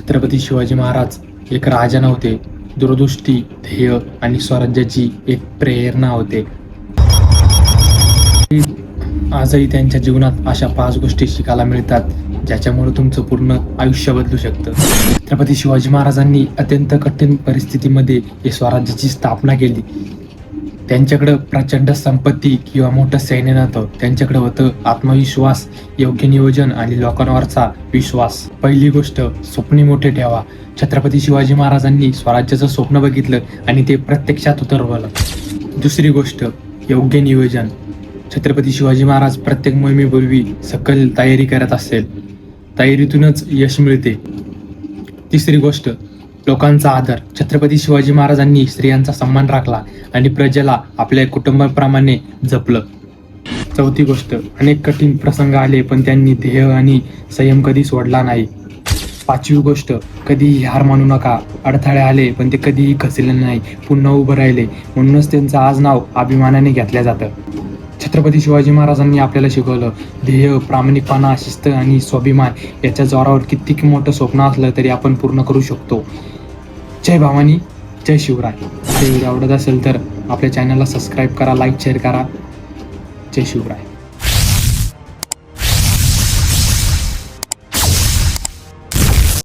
छत्रपती शिवाजी महाराज एक राजा नव्हते, दूरदृष्टी, ध्येय आणि स्वराज्याची एक प्रेरणा होते. आजही त्यांच्या जीवनात अशा 5 गोष्टी शिकायला मिळतात ज्याच्यामुळे तुमचं पूर्ण आयुष्य बदलू शकतं. छत्रपती शिवाजी महाराजांनी अत्यंत कठीण परिस्थितीमध्ये या स्वराज्याची स्थापना केली. त्यांच्याकडं प्रचंड संपत्ती किंवा मोठं सैन्य नव्हतं, त्यांच्याकडे होतं आत्मविश्वास, योग्य नियोजन आणि लोकांवरचा विश्वास. पहिली गोष्ट, स्वप्ने मोठे ठेवा. छत्रपती शिवाजी महाराजांनी स्वराज्याचं स्वप्न बघितलं आणि ते प्रत्यक्षात उतरवलं. दुसरी गोष्ट, योग्य नियोजन. छत्रपती शिवाजी महाराज प्रत्येक मोहिमेपूर्वी सकल तयारी करत असेल, तयारीतूनच यश मिळते. तिसरी गोष्ट, लोकांचा आदर. छत्रपती शिवाजी महाराजांनी स्त्रियांचा सन्मान राखला आणि प्रजेला आपल्या कुटुंबाप्रमाणे जपलं. चौथी गोष्ट, अनेक कठीण प्रसंग आले पण त्यांनी ध्येय आणि संयम कधी सोडला नाही. पाचवी गोष्ट, कधीही हार मानू नका. अडथळे आले पण ते कधीही खचले नाही, पुन्हा उभं राहिले, म्हणूनच त्यांचं आज नाव अभिमानाने घेतलं जातं. छत्रपती शिवाजी महाराजांनी आपल्याला शिकवलं, ध्येय, प्रामाणिकपणा, शिस्त आणि स्वाभिमान याच्या जोरावर कितीक मोठं स्वप्न असलं तरी आपण पूर्ण करू शकतो. जय भवानी, जय शिवराय. हे व्हिडिओ आवडत असेल तर आपल्या चॅनलला सबस्क्राईब करा, लाईक, शेअर करा. जय शिवराय.